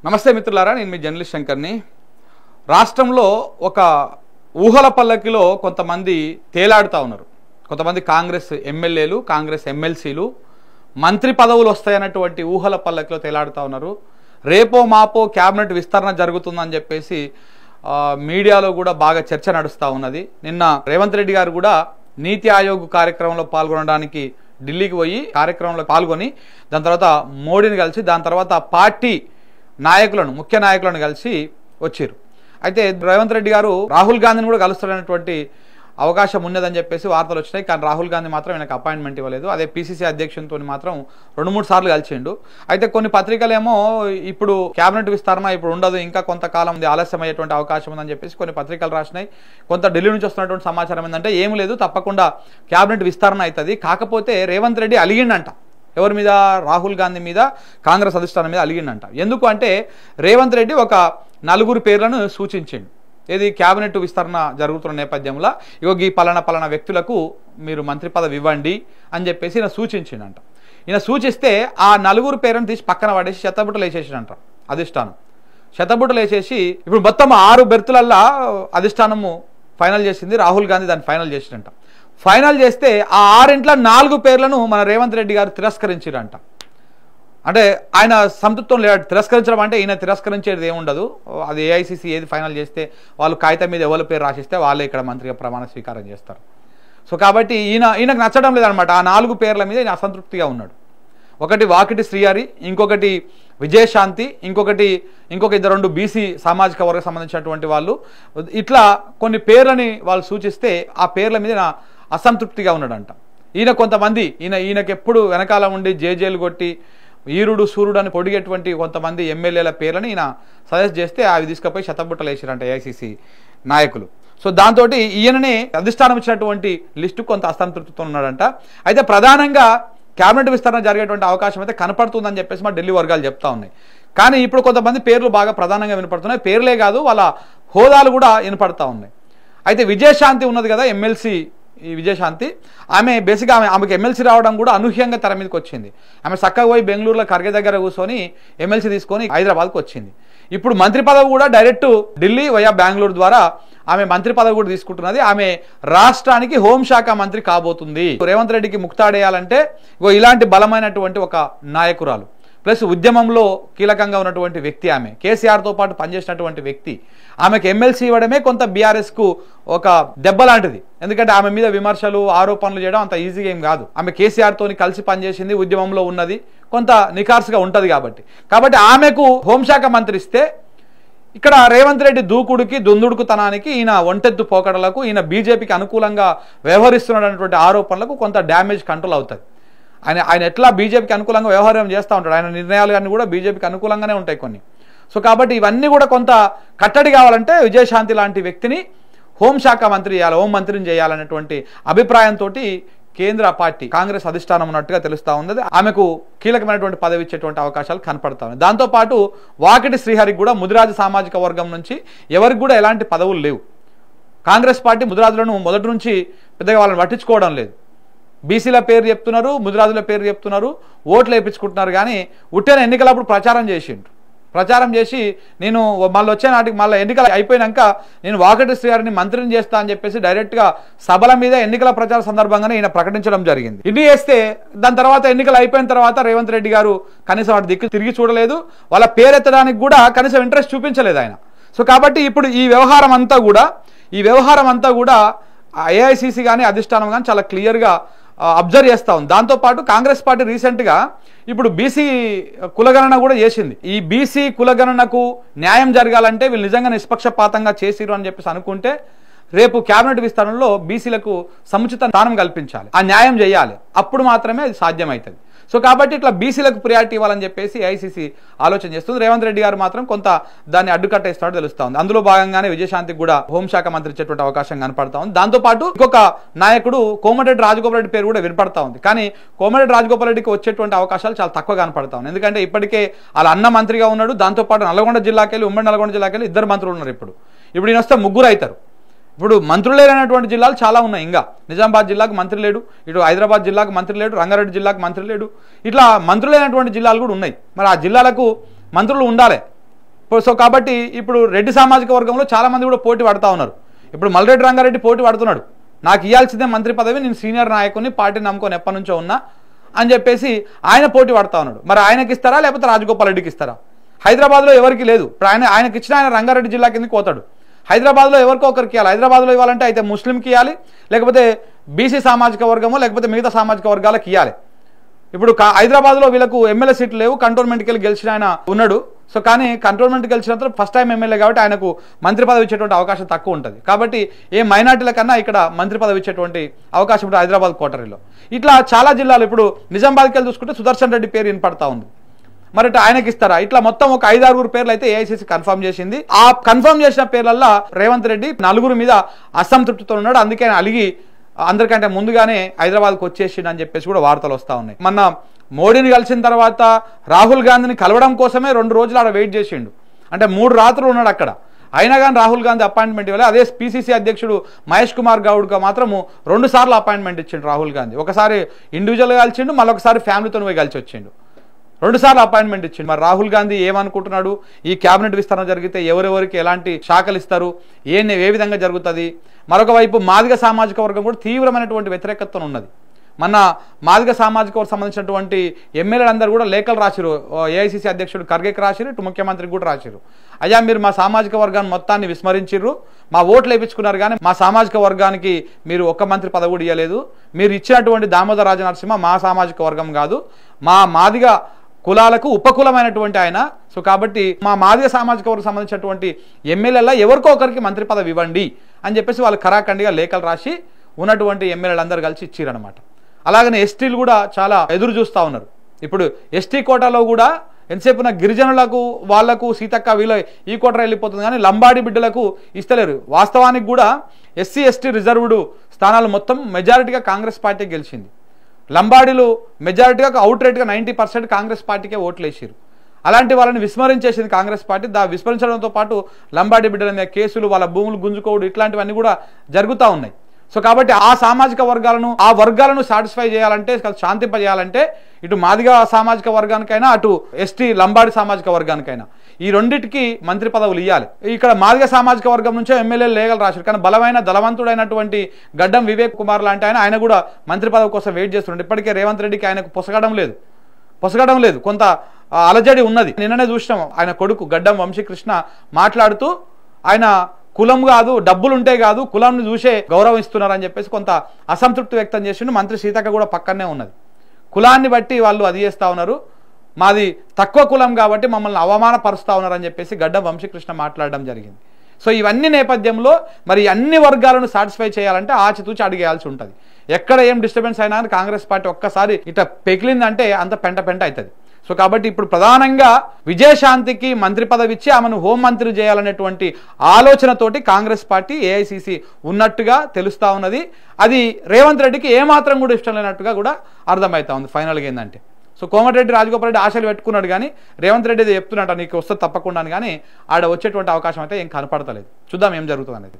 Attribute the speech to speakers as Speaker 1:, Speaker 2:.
Speaker 1: నమస్తే మిత్రులారా, నేను మీ జర్నలిస్ట్ శంకర్ని. రాష్ట్రంలో ఒక ఊహల పల్లకిలో కొంతమంది తేలాడుతూ ఉన్నారు. కొంతమంది కాంగ్రెస్ ఎమ్మెల్యేలు, కాంగ్రెస్ ఎమ్మెల్సీలు మంత్రి పదవులు వస్తాయన్నటువంటి ఊహల పల్లకిలో తేలాడుతూ ఉన్నారు. రేపో మాపో క్యాబినెట్ విస్తరణ జరుగుతుందని చెప్పేసి మీడియాలో కూడా బాగా చర్చ నడుస్తూ ఉన్నది. నిన్న రేవంత్ రెడ్డి గారు కూడా నీతి ఆయోగ్ కార్యక్రమంలో పాల్గొనడానికి ఢిల్లీకి పోయి కార్యక్రమంలో పాల్గొని దాని తర్వాత మోడీని కలిసి దాని తర్వాత పార్టీ నాయకులను, ముఖ్య నాయకులను కలిసి వచ్చారు. అయితే రేవంత్ రెడ్డి గారు రాహుల్ గాంధీని కూడా కలుస్తున్నటువంటి అవకాశం ఉన్నదని చెప్పేసి వార్తలు వచ్చినాయి. కానీ రాహుల్ గాంధీ మాత్రం ఆయనకు అపాయింట్మెంట్ ఇవ్వలేదు. అదే పిసిసి అధ్యక్షునితో మాత్రం 2-3 సార్లు కలిసిండు. అయితే కొన్ని పత్రికలేమో ఇప్పుడు క్యాబినెట్ విస్తరణ ఇప్పుడు ఉండదు, ఇంకా కొంతకాలం ఆలస్యం అయ్యేటువంటి అవకాశం ఉందని చెప్పేసి కొన్ని పత్రికలు రాసినాయి. కొంత ఢిల్లీ నుంచి వస్తున్నటువంటి సమాచారం ఏంటంటే ఏం లేదు, తప్పకుండా క్యాబినెట్ విస్తరణ అవుతుంది. కాకపోతే రేవంత్ రెడ్డి అలిగిండంట. ఎవరి మీద? రాహుల్ గాంధీ మీద, కాంగ్రెస్ అధిష్టానం మీద అలిగిండంట. ఎందుకు అంటే రేవంత్ రెడ్డి ఒక 4 పేర్లను సూచించిండు. ఏది క్యాబినెట్ విస్తరణ జరుగుతున్న నేపథ్యంలో ఈ పలానా వ్యక్తులకు మీరు మంత్రి పదవి ఇవ్వండి అని చెప్పేసి ఈయన సూచించిండంట. ఈయన సూచిస్తే ఆ 4 పేర్లను తీసి పక్కన పడేసి శతబుట్టలు వేసేసిండంట అధిష్టానం. శతబుట్టలు వేసేసి ఇప్పుడు మొత్తం 6 బెర్తులల్లా అధిష్టానము ఫైనల్ చేసింది. రాహుల్ గాంధీ దాన్ని ఫైనల్ చేసిండంట. ఫైనల్ చేస్తే ఆ 6 4 పేర్లను మన రేవంత్ రెడ్డి గారు తిరస్కరించారంట. అంటే ఆయన సంతృప్తం లేడు. తిరస్కరించడం అంటే ఈయన తిరస్కరించేది ఏముండదు. అది ఏఐసిసి ఏది ఫైనల్ చేస్తే వాళ్ళు కాగితం మీద ఎవరి పేరు రాసిస్తే వాళ్ళే ఇక్కడ మంత్రిగా ప్రమాణ స్వీకారం చేస్తారు. సో కాబట్టి ఈయనకు నచ్చడం లేదనమాట. ఆ 4 పేర్ల మీద ఈయన అసంతృప్తిగా ఉన్నాడు. ఒకటి వాకిటి శ్రీహరి, ఇంకొకటి విజయశాంతి, ఇంకొక 2 బీసీ సామాజిక వర్గం సంబంధించినటువంటి వాళ్ళు. ఇట్లా కొన్ని పేర్లని వాళ్ళు సూచిస్తే ఆ పేర్ల మీద అసంతృప్తిగా ఉన్నాడంట. కొంతమంది ఈయనకి ఎప్పుడు వెనకాల ఉండి జేజేలు కొట్టి ఈరుడు సూర్యుడు అని పొడిగేటువంటి కొంతమంది ఎమ్మెల్యేల పేర్లని ఈయన సజెస్ట్ చేస్తే అవి తీసుకుపోయి శతబుట్టలు వేసారంట ఏఐసిసి నాయకులు. సో దాంతో ఈయననే అధిష్టానం ఇచ్చినటువంటి లిస్టు కొంత అసంతృప్తితో ఉన్నాడంట. అయితే ప్రధానంగా క్యాబినెట్ విస్తరణ జరిగేటువంటి అవకాశం అయితే కనపడుతుందని చెప్పేసి మా ఢిల్లీ వర్గాలు చెప్తా ఉన్నాయి. కానీ ఇప్పుడు కొంతమంది పేర్లు బాగా ప్రధానంగా వినపడుతున్నాయి. పేర్లే కాదు, వాళ్ళ హోదాలు కూడా వినపడతా ఉన్నాయి. అయితే విజయశాంతి ఉన్నది కదా, ఎమ్మెల్సీ ఈ విజయశాంతి, ఆమె బేసిక్గా ఆమెకు ఎమ్మెల్సీ రావడం కూడా అనూహ్యంగా తెర మీదకి వచ్చింది. ఆమె చక్కగా పోయి బెంగళూరులో ఖర్గే దగ్గర కూర్చొని ఎమ్మెల్సీ తీసుకొని హైదరాబాద్కి వచ్చింది. ఇప్పుడు మంత్రి పదవి కూడా డైరెక్ట్ ఢిల్లీ వయా బెంగళూరు ద్వారా ఆమె మంత్రి పదవి కూడా తీసుకుంటున్నది. ఆమె రాష్ట్రానికి హోంశాఖ మంత్రి కాబోతుంది. రేవంత్ రెడ్డికి ముక్తాడేయాలంటే ఇలాంటి బలమైనటువంటి ఒక నాయకురాలు, ప్లస్ ఉద్యమంలో కీలకంగా ఉన్నటువంటి వ్యక్తి, ఆమె కేసీఆర్తో పాటు పనిచేసినటువంటి వ్యక్తి. ఆమెకు ఎమ్మెల్సీ ఇవ్వడమే కొంత బీఆర్ఎస్కు ఒక దెబ్బ లాంటిది. ఎందుకంటే ఆమె మీద విమర్శలు, ఆరోపణలు చేయడం అంత ఈజీగా ఏం కాదు. ఆమె కేసీఆర్తో కలిసి పనిచేసింది, ఉద్యమంలో ఉన్నది, కొంత నిఖార్సుగా ఉంటుంది. కాబట్టి ఆమెకు హోంశాఖ మంత్రి ఇస్తే ఇక్కడ రేవంత్ రెడ్డి దూకుడికి, దుందుడుకుతనానికి, ఈయన ఒంటెత్తు పోకడలకు, ఈయన బీజేపీకి అనుకూలంగా వ్యవహరిస్తున్నటువంటి ఆరోపణలకు కొంత డ్యామేజ్ కంట్రోల్ అవుతుంది. ఆయన ఎట్లా బీజేపీకి అనుకూలంగా వ్యవహారం చేస్తూ ఉంటాడు. ఆయన నిర్ణయాలు అన్నీ కూడా బీజేపీకి అనుకూలంగానే ఉంటాయి కొన్ని. సో కాబట్టి ఇవన్నీ కూడా కొంత కట్టడి కావాలంటే విజయశాంతి లాంటి వ్యక్తిని హోంశాఖ మంత్రి చేయాలి, హోం మంత్రిని చేయాలనేటువంటి అభిప్రాయంతో కేంద్ర పార్టీ కాంగ్రెస్ అధిష్టానం ఉన్నట్టుగా తెలుస్తూ ఉంది. ఆమెకు కీలకమైనటువంటి పదవి ఇచ్చేటువంటి అవకాశాలు కనపడతా ఉన్నాయి. దాంతోపాటు వాకిటి శ్రీహరికి కూడా ముదిరాజు సామాజిక వర్గం నుంచి ఎవరికి కూడా ఎలాంటి పదవులు లేవు. కాంగ్రెస్ పార్టీ ముదిరాజులను మొదటి నుంచి పెద్దగా వాళ్ళని పట్టించుకోవడం లేదు. బీసీల పేరు చెప్తున్నారు, ముదిరాజుల పేరు చెప్తున్నారు, ఓట్లు వేయించుకుంటున్నారు. కానీ ఉట్టైన ఎన్నికలప్పుడు ప్రచారం చేసి నేను మళ్ళీ వచ్చే నాటికి మళ్ళీ ఎన్నికలు అయిపోయినాక నేను వాకటి శ్రీహరిని మంత్రిని చేస్తా అని చెప్పేసి డైరెక్ట్గా సభల మీద ఎన్నికల ప్రచార సందర్భంగానే ఈయన ప్రకటించడం జరిగింది. ఇది చేస్తే దాని తర్వాత ఎన్నికలు అయిపోయిన తర్వాత రేవంత్ రెడ్డి గారు కనీసం వాటి దిక్కు తిరిగి చూడలేదు, వాళ్ళ పేరెత్తడానికి కూడా కనీసం ఇంట్రెస్ట్ చూపించలేదు ఆయన. సో కాబట్టి ఇప్పుడు ఈ వ్యవహారం అంతా కూడా ఏఐసిసి కానీ అధిష్టానం కానీ చాలా క్లియర్గా అబ్జర్వ్ చేస్తూ ఉంది. దాంతోపాటు కాంగ్రెస్ పార్టీ రీసెంట్గా ఇప్పుడు బీసీ కులగణన కూడా చేసింది. ఈ బీసీ కులగణనకు న్యాయం జరగాలంటే వీళ్ళు నిజంగా నిష్పక్షపాతంగా చేసిరు అని చెప్పేసి అనుకుంటే రేపు క్యాబినెట్ విస్తరణలో బీసీలకు సముచిత స్థానం కల్పించాలి, ఆ న్యాయం చేయాలి. అప్పుడు మాత్రమే అది సాధ్యమవుతుంది. సో కాబట్టి ఇట్లా బీసీలకు ప్రియారిటీ ఇవ్వాలని చెప్పేసి ఐసీసీ ఆలోచన చేస్తుంది. రేవంత్ రెడ్డి గారు మాత్రం కొంత దాన్ని అడ్డుకట్టేస్తాడో తెలుస్తా ఉంది. అందులో భాగంగానే విజయశాంతికి కూడా హోంశాఖ మంత్రి ఇచ్చేటువంటి అవకాశం కనపడతా ఉంది. దాంతోపాటు ఇంకొక నాయకుడు కోమటిరెడ్డి రాజగోపాల్ రెడ్డి పేరు కూడా వినపడతా ఉంది. కానీ కోమటిరెడ్డి రాజగోపాల్ రెడ్డికి వచ్చేటువంటి అవకాశాలు చాలా తక్కువ కనపడతా ఉన్నాయి. ఎందుకంటే ఇప్పటికే వాళ్ళ అన్న మంత్రిగా ఉన్నాడు. దాంతోపాటు నల్గొండ జిల్లాకెళ్ళి, ఉమ్మడి నల్గొండ జిల్లాకెళ్ళి 2 మంత్రులు ఉన్నారు. ఇప్పుడు ఈయన వస్తే 3 అవుతారు. ఇప్పుడు మంత్రులు లేనటువంటి జిల్లాలు చాలా ఉన్నాయి. ఇంకా నిజామాబాద్ జిల్లాకు మంత్రి లేడు, ఇటు హైదరాబాద్ జిల్లాకు మంత్రి లేడు, రంగారెడ్డి జిల్లాకు మంత్రి లేడు. ఇట్లా మంత్రులు లేనటువంటి జిల్లాలు కూడా ఉన్నాయి. మరి ఆ జిల్లాలకు మంత్రులు ఉండాలి. సో కాబట్టి ఇప్పుడు రెడ్డి సామాజిక వర్గంలో చాలా మంది కూడా పోటీ పడతా ఉన్నారు. ఇప్పుడు మల్రెడ్డి రంగారెడ్డి పోటీ పడుతున్నాడు. నాకు ఇవ్వాల్సిందే మంత్రి పదవి, నేను సీనియర్ నాయకుని, పార్టీని నమ్ముకొని ఎప్పటి నుంచో ఉన్నా అని చెప్పేసి ఆయన పోటీ పడతా ఉన్నాడు. మరి ఆయనకి ఇస్తారా లేకపోతే రాజగోపాల్ రెడ్డికి ఇస్తారా? హైదరాబాద్లో ఎవరికి లేదు. ఇప్పుడు ఆయనకి ఇచ్చిన ఆయన రంగారెడ్డి జిల్లా కిందకి పోతాడు. హైదరాబాద్లో ఎవరికో ఒకరికి ఇవ్వాలి. హైదరాబాద్లో ఇవ్వాలంటే అయితే ముస్లింకి ఇవ్వాలి, లేకపోతే బీసీ సామాజిక వర్గమో లేకపోతే మిగతా సామాజిక వర్గాలకు ఇవ్వాలి. ఇప్పుడు హైదరాబాద్లో వీళ్ళకు ఎమ్మెల్యే సీట్లు లేవు. కంటోన్మెంట్కి వెళ్ళి గెలిచిన ఆయన ఉన్నాడు. సో కానీ కంటోన్మెంట్కి గెలిచినంత ఫస్ట్ టైం ఎమ్మెల్యే కాబట్టి ఆయనకు మంత్రి పదవి ఇచ్చేటువంటి అవకాశం తక్కువ ఉంటుంది. కాబట్టి ఏ మైనార్టీల కన్నా ఇక్కడ మంత్రి పదవి ఇచ్చేటువంటి అవకాశం ఉంటుంది హైదరాబాద్ కోటరీలో. ఇట్లా చాలా జిల్లాలు, ఇప్పుడు నిజామాబాద్కి వెళ్ళి చూసుకుంటే సుదర్శన్ రెడ్డి పేరు వినపడతా ఉంది. మరి ఆయనకి ఇస్తారా? ఇట్లా మొత్తం ఒక 5-6 పేర్లు అయితే ఏఐసీసీ కన్ఫర్మ్ చేసింది. ఆ కన్ఫర్మ్ చేసిన పేర్లల్లో రేవంత్ రెడ్డి 4 మీద అసంతృప్తితో ఉన్నాడు. అందుకే అలిగి అందరికంటే ముందుగానే హైదరాబాద్కి వచ్చేసిండు అని చెప్పేసి కూడా వార్తలు వస్తూ ఉన్నాయి. మొన్న మోడీని కలిసిన తర్వాత రాహుల్ గాంధీని కలవడం కోసమే 2 రోజులు ఆడ వెయిట్ చేసిండు. అంటే 3 రాత్రులు ఉన్నాడు అక్కడ. అయినా కానీ రాహుల్ గాంధీ అపాయింట్మెంట్ ఇవ్వాలి. అదే పిసిసి అధ్యక్షుడు మహేష్ కుమార్ గౌడ్గా మాత్రము 2 సార్లు అపాయింట్మెంట్ ఇచ్చిండు రాహుల్ గాంధీ. ఒకసారి ఇండివిజువల్గా కలిసిండు, మళ్ళొకసారి ఫ్యామిలీతో పోయి కలిసి వచ్చిండు. 2 సార్లు అపాయింట్మెంట్ ఇచ్చిండు. మరి రాహుల్ గాంధీ ఏమనుకుంటున్నాడు? ఈ క్యాబినెట్ విస్తరణ జరిగితే ఎవరెవరికి ఎలాంటి శాఖలు ఇస్తారు, ఏ విధంగా జరుగుతుంది? మరొక వైపు మాదిగ సామాజిక వర్గం కూడా తీవ్రమైనటువంటి వ్యతిరేకత ఉన్నది. మన మాదిగ సామాజిక వర్గం సంబంధించినటువంటి ఎమ్మెల్యేలందరూ కూడా లేఖలు రాసిరు. ఏఐసీసీ అధ్యక్షుడు ఖర్గేకి రాసిరు, ఇటు ముఖ్యమంత్రికి కూడా రాసిరు. అయ్యా మీరు మా సామాజిక వర్గాన్ని మొత్తాన్ని విస్మరించిర్రు, మా ఓట్లు వేయించుకున్నారు కానీ మా సామాజిక వర్గానికి మీరు ఒక్క మంత్రి పదవి కూడా ఇవ్వలేదు. మీరు ఇచ్చినటువంటి దామోదర రాజనరసింహ మా సామాజిక వర్గం కాదు, మా మాదిగ కులాలకు ఉపకులమైనటువంటి ఆయన. సో కాబట్టి మా మాదిగ సామాజిక వర్గం సంబంధించినటువంటి ఎమ్మెల్యేల ఎవరికో ఒకరికి మంత్రి పదవి ఇవ్వండి అని చెప్పేసి వాళ్ళు ఖరాఖండిగా లేఖలు రాసి ఉన్నటువంటి ఎమ్మెల్యేలందరూ కలిసి ఇచ్చిరనమాట. అలాగనే ఎస్టీలు కూడా చాలా ఎదురు చూస్తూ ఉన్నారు. ఇప్పుడు ఎస్టీ కోటాలో కూడా ఎంతసేపున గిరిజనులకు వాళ్లకు సీతక్క వీళ్ళ ఈ కోట వెళ్ళిపోతుంది కానీ లంబాడి బిడ్డలకు ఇస్తలేరు. వాస్తవానికి కూడా ఎస్సీ ఎస్టీ రిజర్వ్డ్ స్థానాలు మొత్తం మెజారిటీగా కాంగ్రెస్ పార్టీ గెలిచింది. లంబాడీలు మెజారిటీగా అవుట్ రేట్గా 90% కాంగ్రెస్ పార్టీకే ఓట్లు వేసారు. అలాంటి వాళ్ళని విస్మరించేసింది కాంగ్రెస్ పార్టీ. విస్మరించడంతో పాటు లంబాడీ బిడ్డల మీద కేసులు, వాళ్ళ భూములు గుంజుకోవడం ఇట్లాంటివన్నీ కూడా జరుగుతూ ఉన్నాయి. సో కాబట్టి ఆ సామాజిక వర్గాలను సాటిస్ఫై చేయాలంటే, శాంతింపజేయాలంటే ఇటు మాదిగ సామాజిక వర్గానికైనా అటు ఎస్టీ లంబాడి సామాజిక వర్గానికైనా ఈ రెండింటికి మంత్రి పదవులు ఇవ్వాలి. ఇక్కడ మాదిగ సామాజిక వర్గం నుంచే ఎమ్మెల్యేలు లేఖలు రాశారు. కానీ బలమైన ధనవంతుడైనటువంటి గడ్డం వివేక్ కుమార్ లాంటి ఆయన కూడా మంత్రి పదవి కోసం వెయిట్ చేస్తున్నాడు. ఇప్పటికే రేవంత్ రెడ్డికి ఆయనకు పొసగడం లేదు, కొంత అలజడి ఉన్నది. నిన్ననే చూసినాం ఆయన కొడుకు గడ్డం వంశీకృష్ణ మాట్లాడుతూ ఆయన కులం కాదు, డబ్బులుంటే కాదు, కులంని చూసే గౌరవిస్తున్నారని చెప్పేసి కొంత అసంతృప్తి వ్యక్తం చేసిండు. మంత్రి సీతక్క కూడా పక్కనే ఉన్నది. కులాన్ని బట్టి వాళ్ళు అది చేస్తూ ఉన్నారు, మాది తక్కువ కులం కాబట్టి మమ్మల్ని అవమానపరుస్తూ ఉన్నారని చెప్పేసి గడ్డం వంశీకృష్ణ మాట్లాడడం జరిగింది. సో ఇవన్నీ నేపథ్యంలో మరి అన్ని వర్గాలను సాటిస్ఫై చేయాలంటే ఆచితూచి అడిగేయాల్సి ఉంటుంది. ఎక్కడ ఏం డిస్టర్బెన్స్ అయినా కాంగ్రెస్ పార్టీ ఒక్కసారి ఇట్లా పెకిలిందంటే అంత పెంట అవుతుంది. సో కాబట్టి ఇప్పుడు ప్రధానంగా విజయశాంతికి మంత్రి పదవి ఇచ్చి ఆమెను హోంమంత్రి చేయాలనేటువంటి ఆలోచనతోటి కాంగ్రెస్ పార్టీ ఏఐసీసీ ఉన్నట్టుగా తెలుస్తూ ఉన్నది. అది రేవంత్ రెడ్డికి ఏమాత్రం కూడా ఇష్టం లేనట్టుగా కూడా అర్థమవుతా ఉంది. ఫైనల్గా ఏంటంటే సో కోమటిరెడ్డి రాజగోపాల్ రెడ్డి ఆశలు పెట్టుకున్నాడు కానీ రేవంత్ రెడ్డి చెప్తున్నట్ట నీకు వస్తే తప్పకుండా కానీ ఆడ వచ్చేటువంటి అవకాశం అయితే ఏం కనపడతలేదు. చూద్దాం ఏం జరుగుతుంది అనేది.